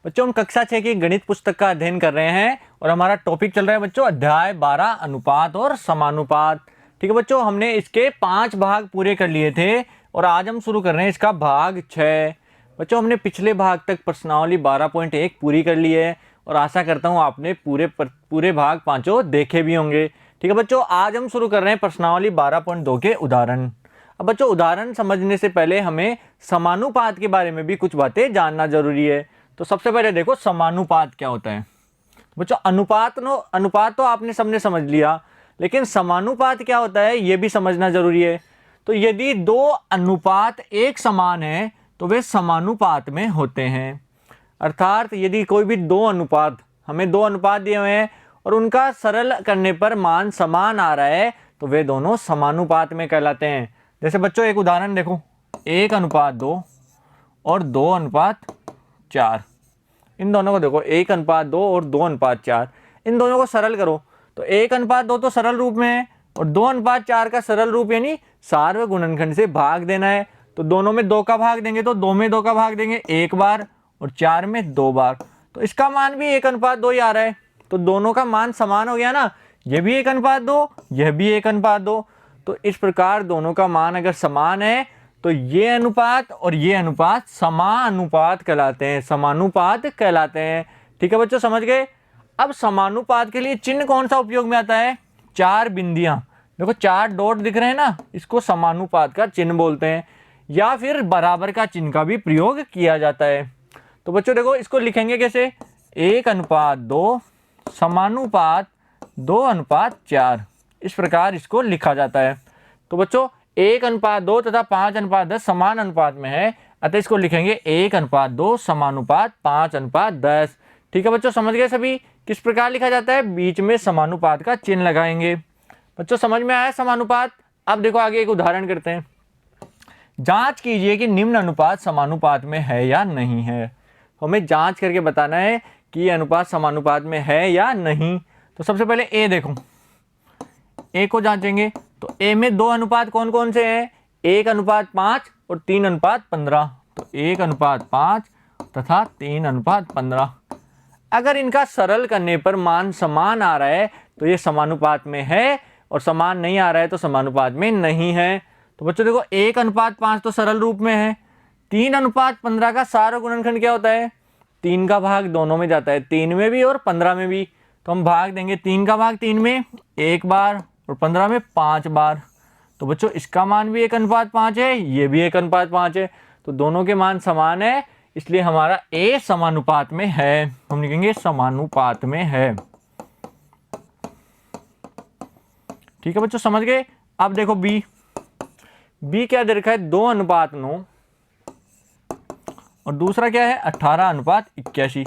बच्चों हम कक्षा 6 की गणित पुस्तक का अध्ययन कर रहे हैं और हमारा टॉपिक चल रहा है बच्चों अध्याय 12 अनुपात और समानुपात। ठीक है बच्चों, हमने इसके 5 भाग पूरे कर लिए थे और आज हम शुरू कर रहे हैं इसका भाग 6। बच्चों हमने पिछले भाग तक प्रश्नावली 12.1 पूरी कर ली है और आशा करता हूँ आपने पूरे भाग पांचों देखे भी होंगे। ठीक है बच्चों, आज हम शुरू कर रहे हैं प्रश्नावली 12.2 के उदाहरण। अब बच्चों उदाहरण समझने से पहले हमें समानुपात के बारे में भी कुछ बातें जानना जरूरी है। तो सबसे पहले देखो समानुपात क्या होता है। बच्चों अनुपात तो आपने सबने समझ लिया, लेकिन समानुपात क्या होता है ये भी समझना जरूरी है। तो यदि दो अनुपात एक समान है तो वे समानुपात में होते हैं। अर्थात यदि कोई भी हमें दो अनुपात दिए हुए हैं और उनका सरल करने पर मान समान आ रहा है तो वे दोनों समानुपात में कहलाते हैं। जैसे बच्चों एक उदाहरण देखो, 1:2 और 2:4। इन दोनों को देखो, 1:2 और 2:4, इन दोनों को सरल करो तो 1:2 तो सरल रूप में है और 2:4 का सरल रूप यानी सार्व गुणनखंड से भाग देना है। तो दोनों में 2 का भाग देंगे तो 2 में 2 का भाग देंगे 1 बार और 4 में 2 बार, तो इसका मान भी 1:2 ही आ रहा है। तो दोनों का मान समान हो गया ना, ये भी 1:2, यह भी 1:2। तो इस प्रकार दोनों का मान अगर समान है तो ये अनुपात और ये अनुपात समानुपात कहलाते हैं, समानुपात कहलाते हैं। ठीक है बच्चों, समझ गए। अब समानुपात के लिए चिन्ह कौन सा उपयोग में आता है? 4 बिंदियां, देखो 4 डॉट दिख रहे हैं ना, इसको समानुपात का चिन्ह बोलते हैं, या फिर बराबर का चिन्ह का भी प्रयोग किया जाता है। तो बच्चों देखो इसको लिखेंगे कैसे, 1:2 समानुपात 2:4, इस प्रकार इसको लिखा जाता है। तो बच्चों 1:2 तथा 5:10 समान अनुपात में है, अतः इसको लिखेंगे 1:2 समानुपात 5:10। ठीक है बच्चों, समझ गए सभी किस प्रकार लिखा जाता है? बीच में समानुपात का चिन्ह लगाएंगे। बच्चों समझ में आया समानुपात। अब देखो आगे एक उदाहरण करते हैं। जांच कीजिए कि निम्न अनुपात समानुपात में है या नहीं है। हमें जांच करके बताना है कि ये अनुपात समानुपात में है या नहीं। तो सबसे पहले ए देखो, ए को जांचेंगे तो ए में 2 अनुपात कौन कौन से हैं? 1:5 और 3:15। तो 1:5 तथा 3:15। अगर इनका सरल करने पर मान समान आ रहा है तो ये समानुपात में है, और समान नहीं आ रहा है तो समानुपात में नहीं है। तो बच्चों देखो 1:5 तो सरल रूप में है, 3:15 का सार्व गुणनखंड क्या होता है? 3 का भाग दोनों में जाता है, 3 में भी और 15 में भी। तो हम भाग देंगे 3 का भाग 3 में 1 बार और 15 में 5 बार। तो बच्चों इसका मान भी 1:5 है, ये भी 1:5 है, तो दोनों के मान समान है, इसलिए हमारा ए समानुपात में है। हम लिखेंगे समानुपात में है। ठीक है बच्चों, समझ गए। अब देखो बी क्या दे रखा है? 2:9 और दूसरा क्या है? 18:81।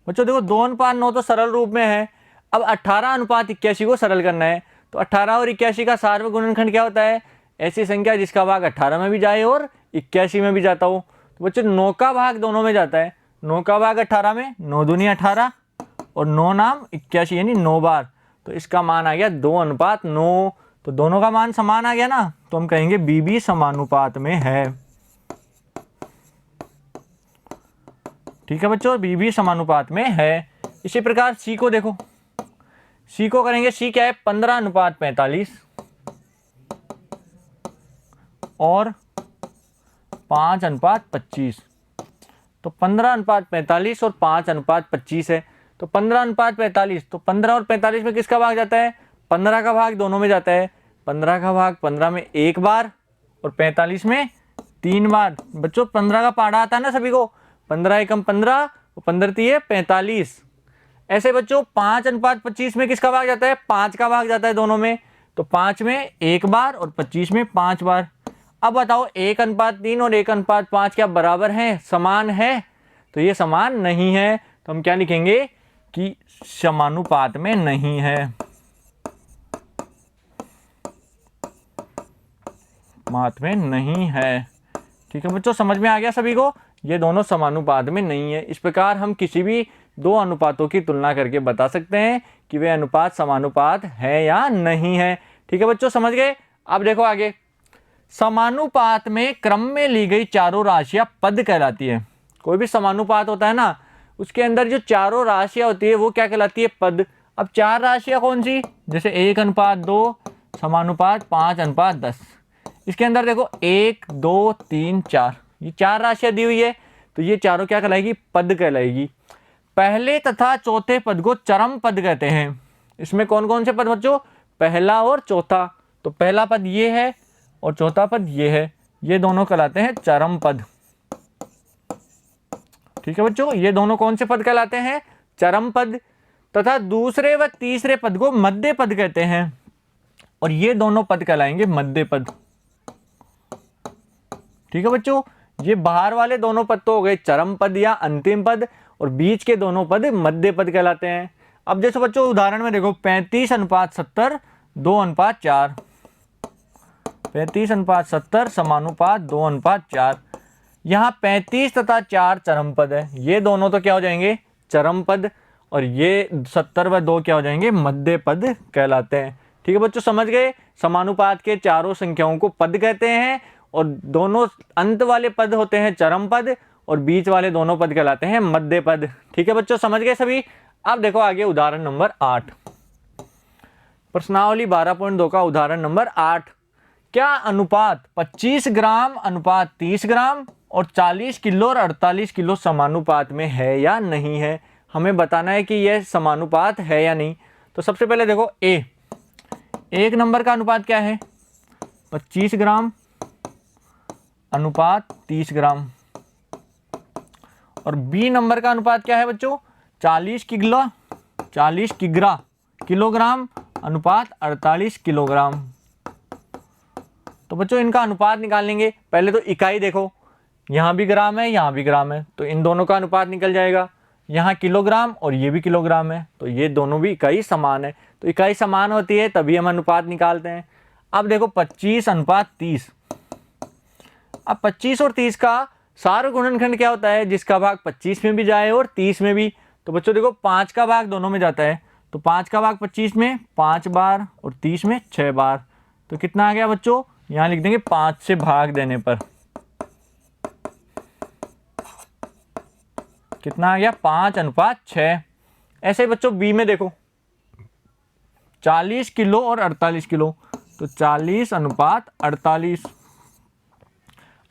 बच्चों देखो 2:9 तो सरल रूप में है, अब 18:81 को सरल करना है। तो 18 और 81 का सार्व गुणनखंड क्या होता है? ऐसी संख्या जिसका भाग 18 में भी जाए और 81 में भी जाता हो। तो बच्चों 9 का भाग दोनों में जाता है, 9 का भाग 18 में, 9 दूनी 18 और 9 नाम 81 यानी 9 बार। तो इसका मान आ गया 2:9। तो दोनों का मान समान आ गया ना, तो हम कहेंगे बी भी समानुपात में है। ठीक है बच्चों, बी भी समानुपात में है। इसी प्रकार सी को देखो, सी को करेंगे, सी क्या है? 15:45 और 5:25। तो 15:45 और 5:25 है। तो 15:45, तो 15 और 45 में किसका भाग जाता है? 15 का भाग दोनों में जाता है, 15 का भाग 15 में 1 बार और 45 में 3 बार। बच्चों 15 का पहाड़ा आता है ना सभी को, 15 एकम 15, 15 3 45। ऐसे बच्चों 5:25 में किसका भाग जाता है? 5 का भाग जाता है दोनों में, तो 5 में 1 बार और 25 में 5 बार। अब बताओ 1:3 और 1:5 क्या बराबर हैं, समान है? तो ये समान नहीं है, तो हम क्या लिखेंगे कि समानुपात में नहीं है, मात में नहीं है। ठीक है बच्चों, समझ में आ गया सभी को? ये दोनों समानुपात में नहीं है। इस प्रकार हम किसी भी 2 अनुपातों की तुलना करके बता सकते हैं कि वे अनुपात समानुपात है या नहीं है। ठीक है बच्चों, समझ गए। अब देखो आगे, समानुपात में क्रम में ली गई चारों राशियां पद कहलाती है। कोई भी समानुपात होता है ना, उसके अंदर जो चारों राशियां होती है वो क्या कहलाती है? पद। अब चार राशियां कौन सी? जैसे 1:2 समानुपात 5:10। इसके अंदर देखो 1 2 3 4, ये चार राशियां दी हुई है, तो ये चारों क्या कहलाएगी? पद कहलाएगी। पहले तथा चौथे पद को चरम पद कहते हैं। इसमें कौन कौन से पद बच्चों? पहला और चौथा। तो पहला पद ये है और चौथा पद ये है, ये दोनों कहलाते हैं चरम पद। ठीक है बच्चों, ये दोनों कौन से पद कहलाते हैं? चरम पद। तथा दूसरे व तीसरे पद को मध्य पद कहते हैं, और ये दोनों पद कहलाएंगे मध्य पद। ठीक है बच्चों, ये बाहर वाले दोनों पद तो हो गए चरम पद या अंतिम पद, और बीच के दोनों पद मध्य पद कहलाते हैं। अब जैसे बच्चों उदाहरण में देखो 35:70 2:4, 35:70 समानुपात 2:4। यहाँ 35 तथा 4 चरम पद है, ये दोनों तो क्या हो जाएंगे? चरम पद, और ये 70 व 2 क्या हो जाएंगे? मध्य पद कहलाते हैं। ठीक है बच्चों, समझ गए? समानुपात के चारों संख्याओं को पद कहते हैं, और दोनों अंत वाले पद होते हैं चरम पद, और बीच वाले दोनों पद कहलाते हैं मध्य पद। ठीक है बच्चों, समझ गए सभी? अब देखो आगे उदाहरण नंबर 8, प्रश्नावली 12.2 का उदाहरण नंबर 8। क्या अनुपात 25 ग्राम अनुपात 30 ग्राम और 40 किलो और 48 किलो समानुपात में है या नहीं है? हमें बताना है कि यह समानुपात है या नहीं। तो सबसे पहले देखो एक नंबर का अनुपात क्या है? 25 ग्राम अनुपात 30 ग्राम, और बी नंबर का अनुपात क्या है बच्चों? 40 किलोग्राम अनुपात 48 किलोग्राम। तो बच्चों इनका अनुपात निकालेंगे। पहले तो इकाई देखो, यहाँ भी ग्राम है यहाँ भी ग्राम है, तो इन दोनों का अनुपात निकल जाएगा। यहाँ किलोग्राम और ये भी किलोग्राम है, तो ये दोनों भी इकाई समान है। तो इकाई समान होती है तभी हम अनुपात निकालते हैं। अब देखो 25:30। अब 25 और 30 का सार गुणनखंड क्या होता है? जिसका भाग 25 में भी जाए और 30 में भी। तो बच्चों देखो 5 का भाग दोनों में जाता है, तो 5 का भाग 25 में 5 बार और 30 में 6 बार। तो कितना आ गया बच्चों? यहाँ लिख देंगे 5 से भाग देने पर कितना आ गया? 5:6। ऐसे ही बच्चों बी में देखो 40 किलो और 48 किलो, तो 40:48।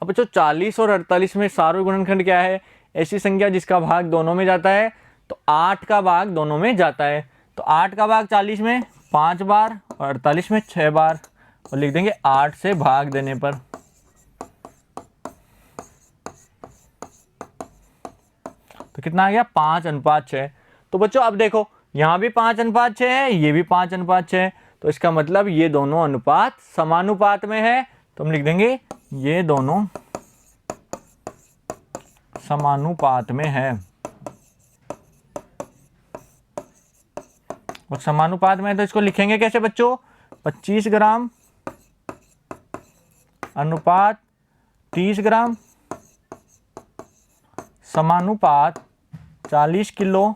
अब बच्चों 40 और 48 में सारों गुणनखंड क्या है? ऐसी संख्या जिसका भाग दोनों में जाता है, तो 8 का भाग दोनों में जाता है। तो 8 का भाग 40 में 5 बार और 48 में 6 बार, और लिख देंगे 8 से भाग देने पर। तो कितना आ गया? 5:6। तो बच्चों अब देखो यहाँ भी 5:6 है, ये भी 5:6 है, तो इसका मतलब ये दोनों अनुपात समानुपात में है। तो हम लिख देंगे ये दोनों समानुपात में है। और समानुपात में है तो इसको लिखेंगे कैसे बच्चों? 25 ग्राम अनुपात 30 ग्राम समानुपात 40 किलो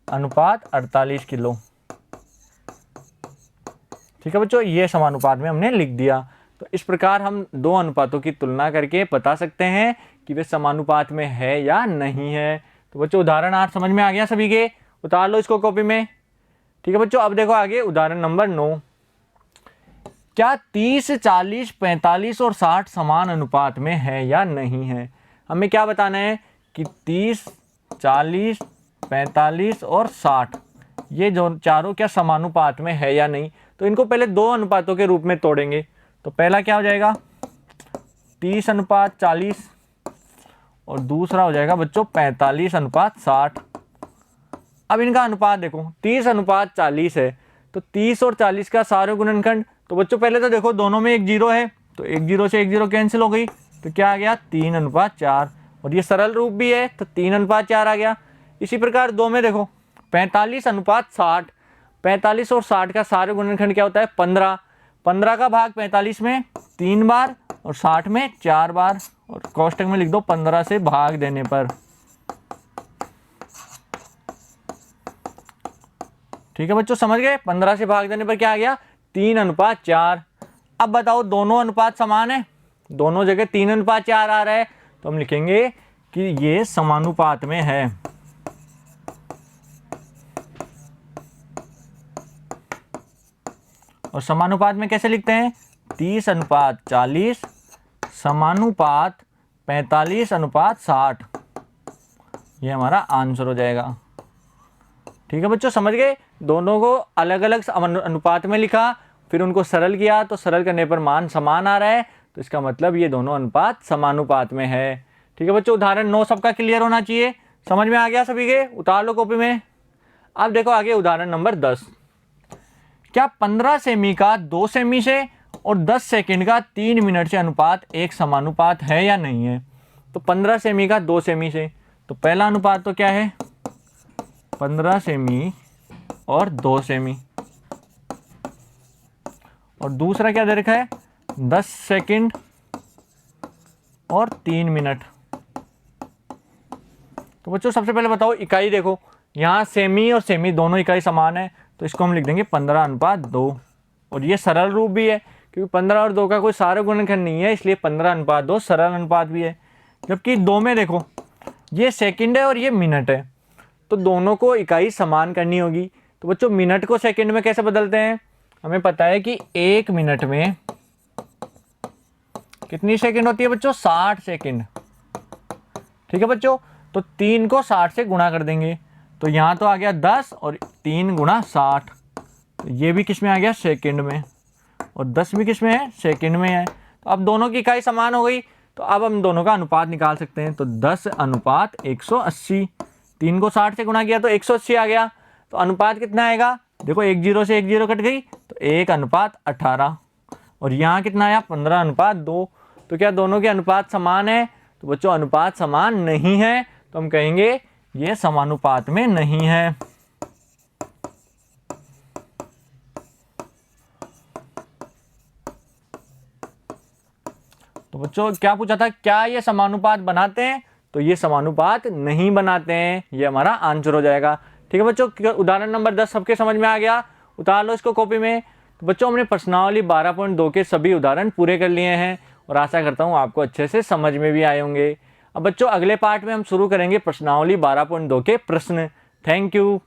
अनुपात 48 किलो। ठीक है बच्चों, ये समानुपात में हमने लिख दिया। तो इस प्रकार हम दो अनुपातों की तुलना करके बता सकते हैं कि वे समानुपात में है या नहीं है। तो बच्चों उदाहरण 8 समझ में आ गया सभी के? उतार लो इसको कॉपी में। ठीक है बच्चों, अब देखो आगे उदाहरण नंबर 9। क्या 30, 40, 45 और 60 समान अनुपात में है या नहीं है? हमें क्या बताना है कि 30, 40, 45 और 60 ये जो चारों क्या समानुपात में है या नहीं। तो इनको पहले दो अनुपातों के रूप में तोड़ेंगे। तो पहला क्या हो जाएगा? 30:40, और दूसरा हो जाएगा बच्चों 45:60। अब इनका अनुपात देखो 30:40 है, तो 30 और 40 का सारे गुणनखंड। तो बच्चों पहले तो देखो दोनों में एक जीरो है, तो एक जीरो से एक जीरो कैंसिल हो गई, तो क्या आ गया? 3:4। और ये सरल रूप भी है तो 3:4 आ गया। इसी प्रकार दो में देखो 45:60, 45 और 60 का सारे गुणनखंड क्या होता है? 15। 15 का भाग 45 में 3 बार और 60 में 4 बार, और कोष्टक में लिख दो 15 से भाग देने पर। ठीक है बच्चों, समझ गए? 15 से भाग देने पर क्या आ गया? 3:4। अब बताओ दोनों अनुपात समान है, दोनों जगह 3:4 आ रहा है, तो हम लिखेंगे कि ये समानुपात में है। और समानुपात में कैसे लिखते हैं? 30:40 समानुपात 45:60। ये हमारा आंसर हो जाएगा। ठीक है बच्चों, समझ गए? दोनों को अलग अलग अनुपात में लिखा, फिर उनको सरल किया, तो सरल करने पर मान समान आ रहा है, तो इसका मतलब ये दोनों अनुपात समानुपात में है। ठीक है बच्चों, उदाहरण 9 सबका क्लियर होना चाहिए। समझ में आ गया सभी के? उतार लो कॉपी में। अब देखो आगे उदाहरण नंबर 10। क्या 15 सेमी का 2 सेमी से और 10 सेकंड का 3 मिनट से अनुपात एक समानुपात है या नहीं है? तो 15 सेमी का 2 सेमी से, तो पहला अनुपात तो क्या है? 15 सेमी और 2 सेमी। और दूसरा क्या दे रखा है? 10 सेकंड और 3 मिनट। तो बच्चों सबसे पहले बताओ इकाई देखो, यहाँ सेमी और सेमी दोनों इकाई समान है, तो इसको हम लिख देंगे 15:2। और ये सरल रूप भी है, क्योंकि 15 और 2 का कोई सारे गुणनखंड नहीं है, इसलिए 15:2 सरल अनुपात भी है। जबकि 2 में देखो, ये सेकंड है और ये मिनट है, तो दोनों को इकाई समान करनी होगी। तो बच्चों मिनट को सेकंड में कैसे बदलते हैं? हमें पता है कि 1 मिनट में कितनी सेकंड होती है बच्चों? 60 सेकंड। ठीक है बच्चों, तो 3 को 60 से गुणा कर देंगे, तो यहाँ तो आ गया 10 और 3 गुणा 60, तो ये भी किस में आ गया? सेकंड में। और 10 भी किस में है? सेकंड में है। तो अब दोनों की इकाई समान हो गई, तो अब हम दोनों का अनुपात निकाल सकते हैं। तो 10:180, 3 को 60 से गुणा किया तो 180 आ गया। तो अनुपात कितना आएगा? देखो 1 0 से 1 0 कट गई, तो 1:18। और यहाँ कितना आया? 15:2। तो क्या दोनों के अनुपात समान है? तो बच्चों अनुपात समान नहीं है, तो हम कहेंगे ये समानुपात में नहीं है। तो बच्चों क्या पूछा था? क्या ये समानुपात बनाते हैं? तो ये समानुपात नहीं बनाते हैं, ये हमारा आंसर हो जाएगा। ठीक है बच्चों, उदाहरण नंबर 10 सबके समझ में आ गया? उतार लो इसको कॉपी में। तो बच्चों हमने प्रश्नावली 12.2 के सभी उदाहरण पूरे कर लिए हैं, और आशा करता हूँ आपको अच्छे से समझ में भी आए होंगे। अब बच्चों अगले पार्ट में हम शुरू करेंगे प्रश्नावली 12.2 के प्रश्न। Thank you.